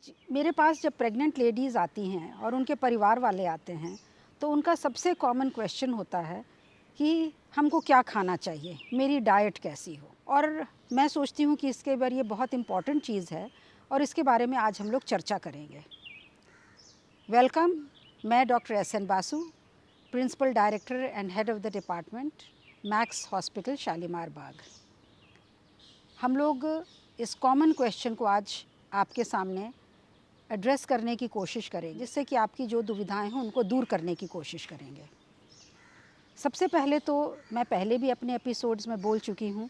मेरे पास जब pregnant ladies आती हैं और उनके परिवार वाले आते हैं तो उनका सबसे कॉमन क्वेश्चन होता है कि हमको क्या खाना चाहिए, मेरी डाइट कैसी हो। और मैं सोचती हूँ कि इसके बारे ये बहुत इम्पॉर्टेंट चीज़ है और इसके बारे में आज हम लोग चर्चा करेंगे। वेलकम, मैं doctor S N. Basu, principal director and head of the department, Max hospital, Shalimar Bagh. हम लोग इस कॉमन क्वेश्चन को आज आपके सामने एड्रेस करने की कोशिश करें, जिससे कि आपकी जो दुविधाएं हैं उनको दूर करने की कोशिश करेंगे। सबसे पहले तो मैं पहले भी अपने एपिसोड्स में बोल चुकी हूँ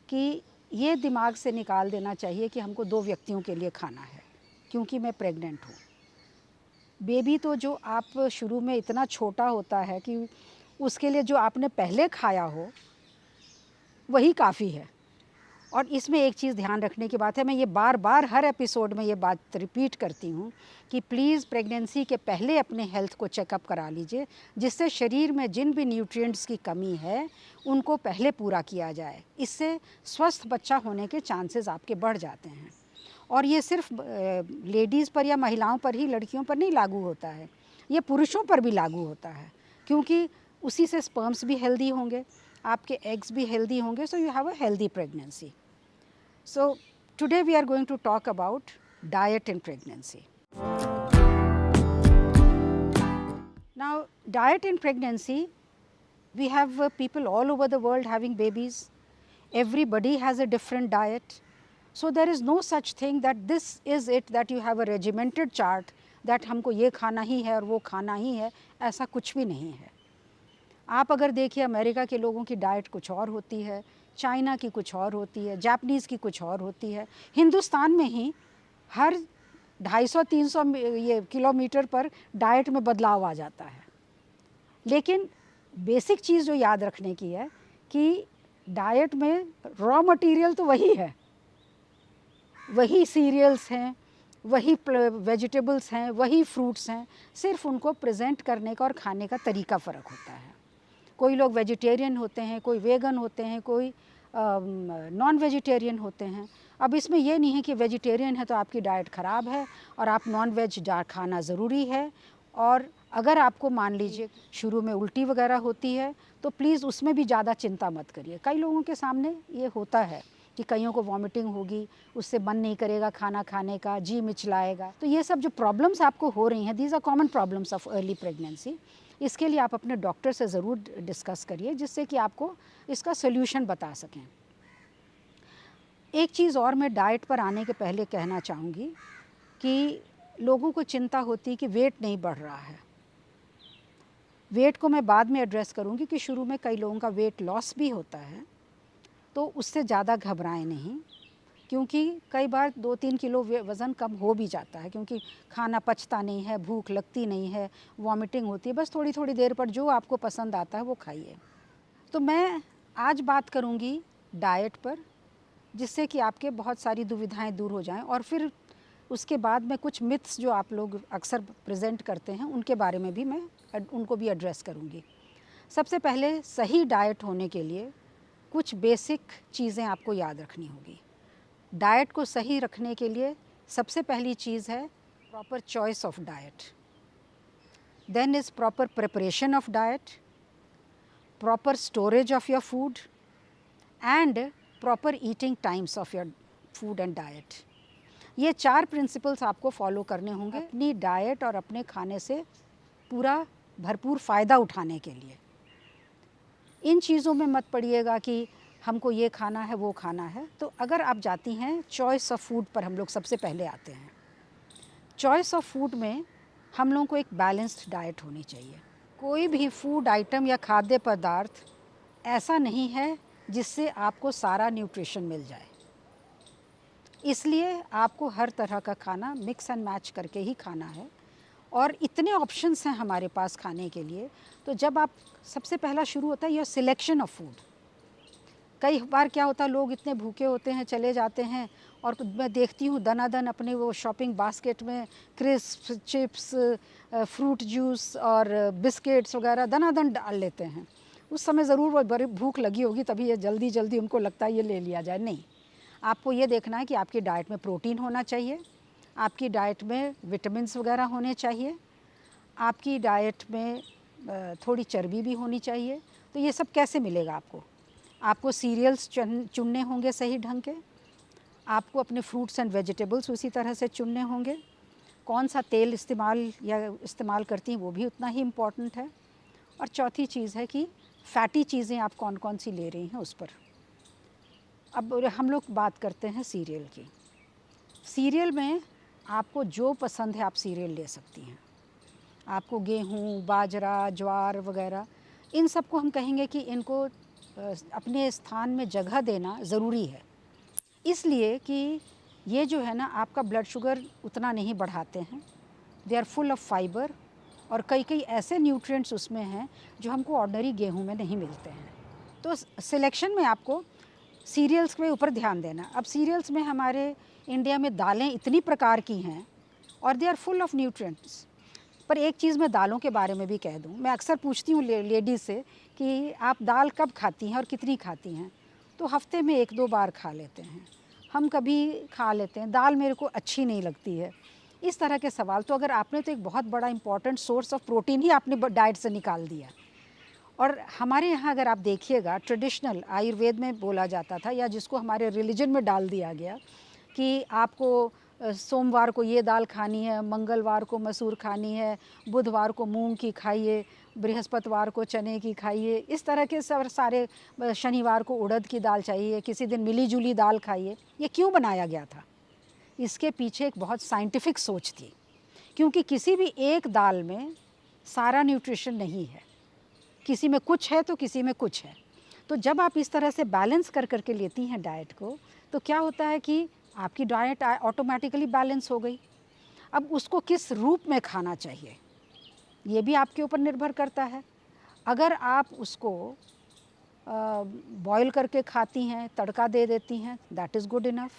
कि ये दिमाग से निकाल देना चाहिए कि हमको 2 व्यक्तियों के लिए खाना है, क्योंकि मैं प्रेग्नेंट हूँ। बेबी तो जो आप शुरू में इतना छोटा होता है कि उसके लिए जो आपने पहले खाया हो वही काफ़ी है। और इसमें एक चीज़ ध्यान रखने की बात है, मैं ये बार बार हर एपिसोड में ये बात रिपीट करती हूँ कि प्लीज़ प्रेगनेंसी के पहले अपने हेल्थ को चेकअप करा लीजिए, जिससे शरीर में जिन भी न्यूट्रिएंट्स की कमी है उनको पहले पूरा किया जाए। इससे स्वस्थ बच्चा होने के चांसेस आपके बढ़ जाते हैं। और ये सिर्फ लेडीज़ पर या महिलाओं पर ही, लड़कियों पर नहीं लागू होता है, ये पुरुषों पर भी लागू होता है, क्योंकि उसी से स्पर्म्स भी हेल्दी होंगे, आपके एग्स भी हेल्दी होंगे, so you have a healthy pregnancy. So today we are going to talk about diet in pregnancy. Now, diet in pregnancy, we have people all over the world having babies. Everybody has a different diet. So there is no such thing that this is it, that you have a regimented chart that हमको ये खाना ही है और वो खाना ही है, ऐसा कुछ भी नहीं है। आप अगर देखिए, अमेरिका के लोगों की डाइट कुछ और होती है, चाइना की कुछ और होती है, जापानीज़ की कुछ और होती है। हिंदुस्तान में ही हर 250-300 ये किलोमीटर पर डाइट में बदलाव आ जाता है। लेकिन बेसिक चीज़ जो याद रखने की है कि डाइट में रॉ मटेरियल तो वही है, वही सीरियल्स हैं, वही वेजिटेबल्स हैं, वही फ्रूट्स हैं, सिर्फ उनको प्रेजेंट करने का और खाने का तरीका फ़र्क होता है। कोई लोग वेजिटेरियन होते हैं, कोई वेगन होते हैं, कोई नॉन वेजिटेरियन होते हैं। अब इसमें ये नहीं है कि वेजिटेरियन है तो आपकी डाइट ख़राब है और आप नॉन वेज खाना ज़रूरी है। और अगर आपको मान लीजिए शुरू में उल्टी वगैरह होती है तो प्लीज़ उसमें भी ज़्यादा चिंता मत करिए। कई लोगों के सामने ये होता है कि कईयों को वॉमिटिंग होगी, उससे मन नहीं करेगा खाना खाने का, जी मिचलाएगा। तो ये सब जो प्रॉब्लम्स आपको हो रही हैं, these are common problems of early pregnancy. इसके लिए आप अपने डॉक्टर से ज़रूर डिस्कस करिए, जिससे कि आपको इसका सोल्यूशन बता सकें। एक चीज़ और मैं डाइट पर आने के पहले कहना चाहूँगी कि लोगों को चिंता होती है कि वेट नहीं बढ़ रहा है। वेट को मैं बाद में एड्रेस करूँगी कि शुरू में कई लोगों का वेट लॉस भी होता है, तो उससे ज़्यादा घबराएं नहीं, क्योंकि कई बार 2-3 किलो वज़न कम हो भी जाता है, क्योंकि खाना पचता नहीं है, भूख लगती नहीं है, वॉमिटिंग होती है। बस थोड़ी थोड़ी देर पर जो आपको पसंद आता है वो खाइए। तो मैं आज बात करूँगी डाइट पर, जिससे कि आपके बहुत सारी दुविधाएं दूर हो जाएं, और फिर उसके बाद में कुछ मिथ्स जो आप लोग अक्सर प्रेजेंट करते हैं उनके बारे में भी मैं उनको भी एड्रेस करूँगी। सबसे पहले, सही डाइट होने के लिए कुछ बेसिक चीज़ें आपको याद रखनी होगी। डाइट को सही रखने के लिए सबसे पहली चीज़ है proper choice of diet, then is proper preparation of diet, proper storage of your food and proper eating times of your food and diet. ये 4 प्रिंसिपल्स आपको फॉलो करने होंगे अपनी डाइट और अपने खाने से पूरा भरपूर फ़ायदा उठाने के लिए। इन चीज़ों में मत पड़िएगा कि हमको ये खाना है, वो खाना है। तो अगर आप जाती हैं चॉइस ऑफ फूड पर, हम लोग सबसे पहले आते हैं। चॉइस ऑफ फूड में हम लोगों को एक बैलेंस्ड डाइट होनी चाहिए। कोई भी फूड आइटम या खाद्य पदार्थ ऐसा नहीं है जिससे आपको सारा न्यूट्रिशन मिल जाए, इसलिए आपको हर तरह का खाना मिक्स एंड मैच करके ही खाना है। और इतने ऑप्शंस हैं हमारे पास खाने के लिए, तो जब आप सबसे पहला शुरू होता है योर सिलेक्शन ऑफ फूड। कई बार क्या होता है, लोग इतने भूखे होते हैं, चले जाते हैं, और मैं देखती हूँ दनादन अपने वो शॉपिंग बास्केट में क्रिस्प, चिप्स, फ्रूट जूस और बिस्किट्स वगैरह दनादन डाल लेते हैं। उस समय ज़रूर वो बड़ी भूख लगी होगी, तभी ये जल्दी जल्दी उनको लगता है ये ले लिया जाए। नहीं, आपको ये देखना है कि आपकी डाइट में प्रोटीन होना चाहिए, आपकी डाइट में विटामिन्स वगैरह होने चाहिए, आपकी डाइट में थोड़ी चर्बी भी होनी चाहिए। तो ये सब कैसे मिलेगा आपको? आपको सीरियल्स चुनने होंगे सही ढंग के, आपको अपने फ्रूट्स एंड वेजिटेबल्स उसी तरह से चुनने होंगे, कौन सा तेल इस्तेमाल करती हैं वो भी उतना ही इम्पॉर्टेंट है, और चौथी चीज़ है कि फ़ैटी चीज़ें आप कौन कौन सी ले रही हैं उस पर। अब हम लोग बात करते हैं सीरियल की। सीरियल में आपको जो पसंद है आप सीरियल ले सकती हैं। आपको गेहूँ, बाजरा, ज्वार वगैरह, इन सब को हम कहेंगे कि इनको अपने स्थान में जगह देना ज़रूरी है, इसलिए कि ये जो है ना आपका ब्लड शुगर उतना नहीं बढ़ाते हैं। They are full of fibre, और कई कई ऐसे न्यूट्रिएंट्स उसमें हैं जो हमको ऑर्डिनरी गेहूं में नहीं मिलते हैं। तो सिलेक्शन में आपको सीरियल्स के ऊपर ध्यान देना। अब सीरियल्स में हमारे इंडिया में दालें इतनी प्रकार की हैं और they are full of nutrients. पर एक चीज़ मैं दालों के बारे में भी कह दूं, मैं अक्सर पूछती हूँ लेडीज़ से कि आप दाल कब खाती हैं और कितनी खाती हैं, तो हफ्ते में 1-2 बार खा लेते हैं, हम कभी खा लेते हैं, दाल मेरे को अच्छी नहीं लगती है, इस तरह के सवाल। तो अगर आपने तो एक बहुत बड़ा इम्पॉर्टेंट सोर्स ऑफ प्रोटीन ही आपने डाइट से निकाल दिया। और हमारे यहाँ अगर आप देखिएगा, ट्रेडिशनल आयुर्वेद में बोला जाता था, या जिसको हमारे रिलीजन में डाल दिया गया कि आपको सोमवार को ये दाल खानी है, मंगलवार को मसूर खानी है, बुधवार को मूंग की खाइए, बृहस्पतिवार को चने की खाइए, इस तरह के सारे, शनिवार को उड़द की दाल चाहिए, किसी दिन मिली जुली दाल खाइए। ये क्यों बनाया गया था? इसके पीछे एक बहुत साइंटिफिक सोच थी, क्योंकि किसी भी एक दाल में सारा न्यूट्रिशन नहीं है, किसी में कुछ है तो किसी में कुछ है। तो जब आप इस तरह से बैलेंस कर करके लेती हैं डाइट को, तो क्या होता है कि आपकी डाइट ऑटोमेटिकली बैलेंस हो गई। अब उसको किस रूप में खाना चाहिए ये भी आपके ऊपर निर्भर करता है। अगर आप उसको बॉईल करके खाती हैं, तड़का दे देती हैं, दैट इज़ गुड इनफ।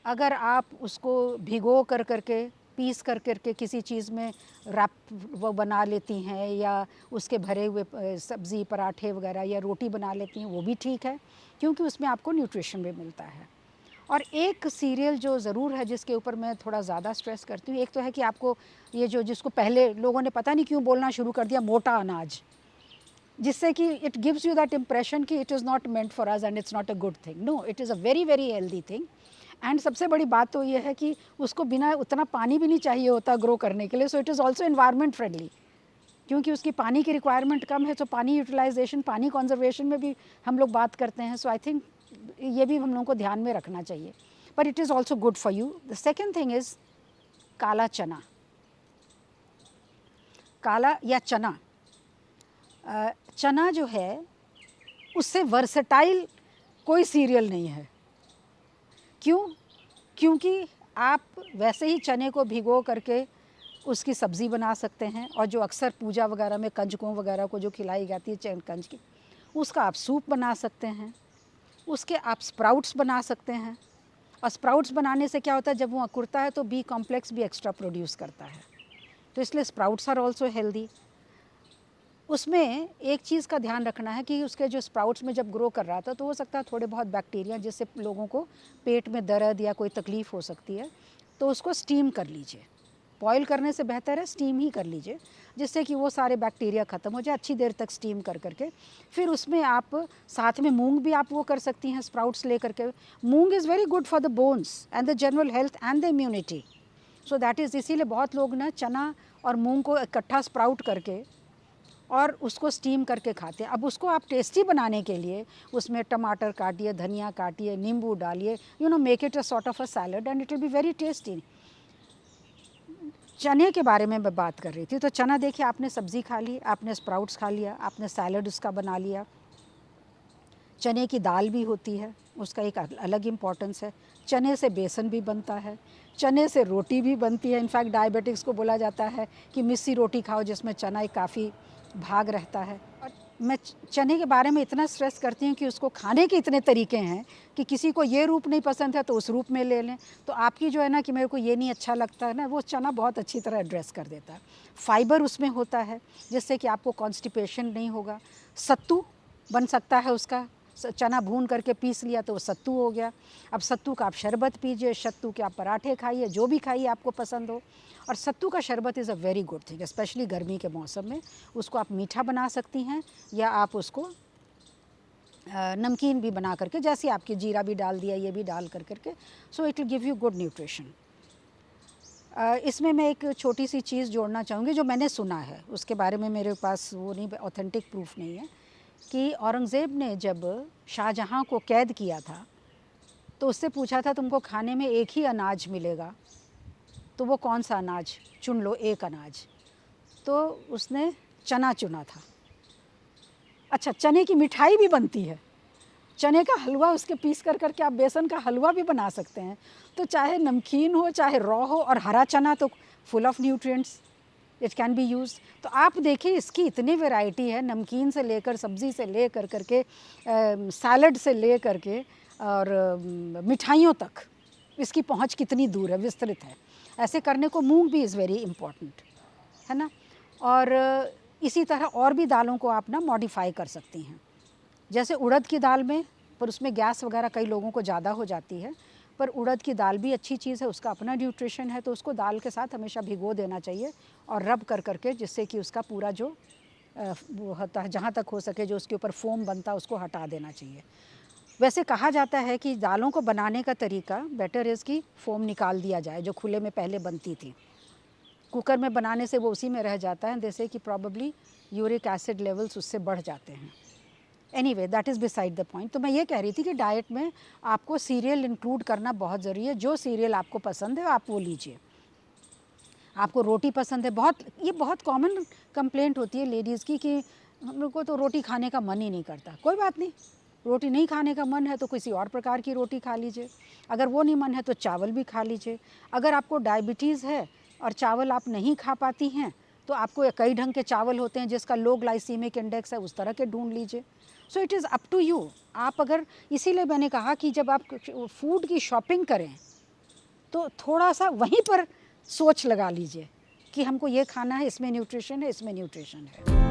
अगर आप उसको भिगो कर करके, पीस कर करके किसी चीज़ में रैप वो बना लेती हैं, या उसके भरे हुए सब्ज़ी, पराठे वगैरह या रोटी बना लेती हैं, वो भी ठीक है, क्योंकि उसमें आपको न्यूट्रिशन भी मिलता है। और एक सीरियल जो ज़रूर है जिसके ऊपर मैं थोड़ा ज़्यादा स्ट्रेस करती हूँ, एक तो है कि आपको ये जिसको पहले लोगों ने पता नहीं क्यों बोलना शुरू कर दिया, मोटा अनाज, जिससे कि it gives you that impression कि it is not meant for us and it's not a good thing. No, it is a very very healthy thing. And सबसे बड़ी बात तो ये है कि उसको बिना उतना पानी भी नहीं चाहिए होता ग्रो करने के लिए, सो it is also environment friendly, क्योंकि उसकी पानी की रिक्वायरमेंट कम है। तो पानी यूटिलाइजेशन, पानी कंजर्वेशन में भी हम लोग बात करते हैं। सो आई थिंक ये भी हम लोगों को ध्यान में रखना चाहिए, but it is also good for you. The second thing is काला चना, काला या चना। चना जो है उससे वर्सेटाइल कोई सीरियल नहीं है। क्यों? क्योंकि आप वैसे ही चने को भिगो करके उसकी सब्ज़ी बना सकते हैं, और जो अक्सर पूजा वगैरह में कंजकों वगैरह को जो खिलाई जाती है चैन कंज की, उसका आप सूप बना सकते हैं, उसके आप स्प्राउट्स बना सकते हैं। और स्प्राउट्स बनाने से क्या होता है, जब वो अंकुरता है तो बी कॉम्प्लेक्स भी एक्स्ट्रा प्रोड्यूस करता है, तो इसलिए स्प्राउट्स आर ऑल्सो हेल्दी। उसमें एक चीज़ का ध्यान रखना है कि उसके जो स्प्राउट्स में जब ग्रो कर रहा था तो हो सकता है थोड़े बहुत बैक्टीरिया, जिससे लोगों को पेट में दर्द या कोई तकलीफ़ हो सकती है, तो उसको स्टीम कर लीजिए। बॉयल करने से बेहतर है स्टीम ही कर लीजिए, जिससे कि वो सारे बैक्टीरिया ख़त्म हो जाए। अच्छी देर तक स्टीम कर करके फिर उसमें आप साथ में मूंग भी आप वो कर सकती हैं, स्प्राउट्स ले करके। Moong is very good for the bones and the general health and the immunity, so that is, इसीलिए बहुत लोग ना चना और मूंग को इकट्ठा स्प्राउट करके और उसको स्टीम करके खाते हैं। अब उसको आप टेस्टी बनाने के लिए उसमें टमाटर काटिए, धनिया काटिए, नींबू डालिए, make it a sort of a salad and it will be very tasty. चने के बारे में मैं बात कर रही थी, तो चना देखिए, आपने सब्ज़ी खा ली, आपने स्प्राउट्स खा लिया, आपने सैलड उसका बना लिया। चने की दाल भी होती है, उसका एक अलग इम्पॉर्टेंस है। चने से बेसन भी बनता है, चने से रोटी भी बनती है। इनफैक्ट डायबिटिक्स को बोला जाता है कि मिस्सी रोटी खाओ जिसमें चना एक काफ़ी भाग रहता है। और मैं चने के बारे में इतना स्ट्रेस करती हूँ कि उसको खाने के इतने तरीके हैं कि किसी को ये रूप नहीं पसंद है तो उस रूप में ले लें। तो आपकी जो है ना कि मेरे को ये नहीं अच्छा लगता है ना, वो चना बहुत अच्छी तरह एड्रेस कर देता है। फाइबर उसमें होता है जिससे कि आपको कॉन्स्टिपेशन नहीं होगा। सत्तू बन सकता है उसका, चना भून करके पीस लिया तो वो सत्तू हो गया। अब सत्तू का आप शरबत पीजिए, सत्तू के आप पराठे खाइए, जो भी खाइए आपको पसंद हो। और सत्तू का शरबत is a very good thing, specially गर्मी के मौसम में। उसको आप मीठा बना सकती हैं या आप उसको नमकीन भी बना करके, जैसे आपकी जीरा भी डाल दिया, ये भी डाल कर करके, so it will give you good nutrition. इसमें मैं एक छोटी सी चीज़ जोड़ना चाहूँगी जो मैंने सुना है, उसके बारे में मेरे पास वो नहीं, ऑथेंटिक प्रूफ नहीं है, कि औरंगज़ेब ने जब शाहजहाँ को कैद किया था तो उससे पूछा था तुमको खाने में एक ही अनाज मिलेगा, तो वो कौन सा अनाज, चुन लो एक अनाज। तो उसने चना चुना था। अच्छा, चने की मिठाई भी बनती है, चने का हलवा उसके पीस कर करके आप बेसन का हलवा भी बना सकते हैं। तो चाहे नमकीन हो चाहे रॉ हो, और हरा चना तो full of nutrients, it can be use. तो आप देखिए इसकी इतनी वैरायटी है, नमकीन से लेकर सब्ज़ी से ले कर करके सैलड से ले करके और मिठाइयों तक इसकी पहुंच कितनी दूर है, विस्तृत है। ऐसे करने को मूंग भी इज़ वेरी इम्पॉर्टेंट, है ना। और इसी तरह और भी दालों को आप ना मॉडिफाई कर सकती हैं। जैसे उड़द की दाल में, पर उसमें गैस वगैरह कई लोगों को ज़्यादा हो जाती है, पर उड़द की दाल भी अच्छी चीज़ है, उसका अपना न्यूट्रिशन है। तो उसको दाल के साथ हमेशा भिगो देना चाहिए और रब कर करके, जिससे कि उसका पूरा जो वो होता है, जहाँ तक हो सके जो उसके ऊपर फोम बनता है उसको हटा देना चाहिए। वैसे कहा जाता है कि दालों को बनाने का तरीका बेटर इज़ कि फ़ोम निकाल दिया जाए जो खुले में पहले बनती थी। कुकर में बनाने से वो उसी में रह जाता है, जैसे कि प्रॉबेबली यूरिक एसिड लेवल्स उससे बढ़ जाते हैं। Anyway, that is beside the point. तो मैं ये कह रही थी कि डाइट में आपको सीरियल इंक्लूड करना बहुत ज़रूरी है। जो सीरियल आपको पसंद है आप वो लीजिए। आपको रोटी पसंद है, ये बहुत कॉमन कंप्लेंट होती है लेडीज़ की कि हम लोग को तो रोटी खाने का मन ही नहीं करता। कोई बात नहीं, रोटी नहीं खाने का मन है तो किसी और प्रकार की रोटी खा लीजिए। अगर वो नहीं मन है तो चावल भी खा लीजिए। अगर आपको डायबिटीज़ है और चावल आप नहीं खा पाती हैं तो आपको कई ढंग के चावल होते हैं जिसका लो ग्लाइसीमिक इंडेक्स है, उस तरह के ढूंढ लीजिए। So it is up to you. आप अगर, इसीलिए मैंने कहा कि जब आप फूड की शॉपिंग करें तो थोड़ा सा वहीं पर सोच लगा लीजिए कि हमको ये खाना है, इसमें न्यूट्रिशन है, इसमें न्यूट्रिशन है।